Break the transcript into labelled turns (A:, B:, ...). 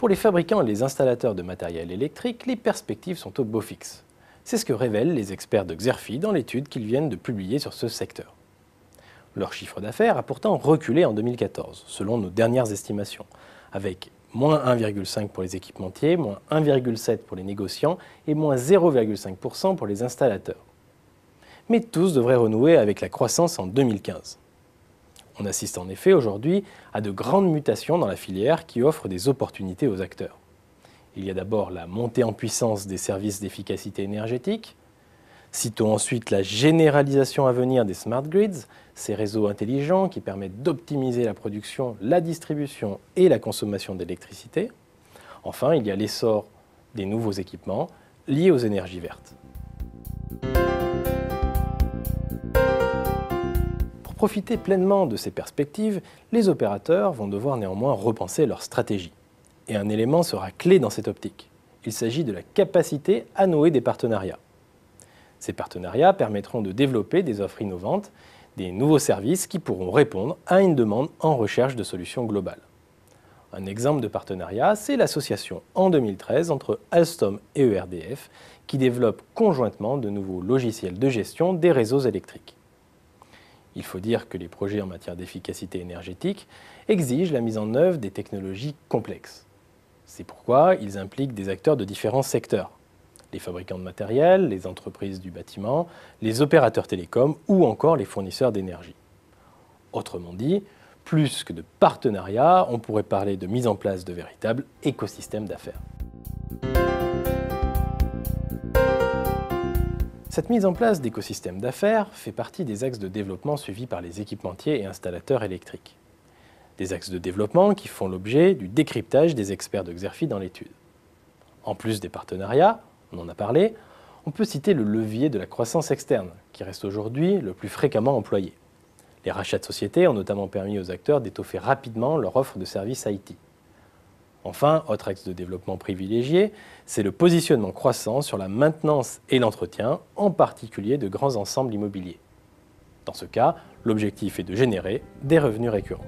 A: Pour les fabricants et les installateurs de matériel électrique, les perspectives sont au beau fixe. C'est ce que révèlent les experts de Xerfi dans l'étude qu'ils viennent de publier sur ce secteur. Leur chiffre d'affaires a pourtant reculé en 2014, selon nos dernières estimations, avec moins 1,5 pour les équipementiers, moins 1,7 pour les négociants et moins 0,5% pour les installateurs. Mais tous devraient renouer avec la croissance en 2015. On assiste en effet aujourd'hui à de grandes mutations dans la filière qui offrent des opportunités aux acteurs. Il y a d'abord la montée en puissance des services d'efficacité énergétique. Citons ensuite la généralisation à venir des smart grids, ces réseaux intelligents qui permettent d'optimiser la production, la distribution et la consommation d'électricité. Enfin, il y a l'essor des nouveaux équipements liés aux énergies vertes. Pour profiter pleinement de ces perspectives, les opérateurs vont devoir néanmoins repenser leur stratégie. Et un élément sera clé dans cette optique. Il s'agit de la capacité à nouer des partenariats. Ces partenariats permettront de développer des offres innovantes, des nouveaux services qui pourront répondre à une demande en recherche de solutions globales. Un exemple de partenariat, c'est l'association en 2013 entre Alstom et ERDF qui développe conjointement de nouveaux logiciels de gestion des réseaux électriques. Il faut dire que les projets en matière d'efficacité énergétique exigent la mise en œuvre des technologies complexes. C'est pourquoi ils impliquent des acteurs de différents secteurs. Les fabricants de matériel, les entreprises du bâtiment, les opérateurs télécoms ou encore les fournisseurs d'énergie. Autrement dit, plus que de partenariats, on pourrait parler de mise en place de véritables écosystèmes d'affaires. Cette mise en place d'écosystèmes d'affaires fait partie des axes de développement suivis par les équipementiers et installateurs électriques. Des axes de développement qui font l'objet du décryptage des experts de Xerfi dans l'étude. En plus des partenariats, on en a parlé, on peut citer le levier de la croissance externe, qui reste aujourd'hui le plus fréquemment employé. Les rachats de sociétés ont notamment permis aux acteurs d'étoffer rapidement leur offre de services IT. Enfin, autre axe de développement privilégié, c'est le positionnement croissant sur la maintenance et l'entretien, en particulier de grands ensembles immobiliers. Dans ce cas, l'objectif est de générer des revenus récurrents.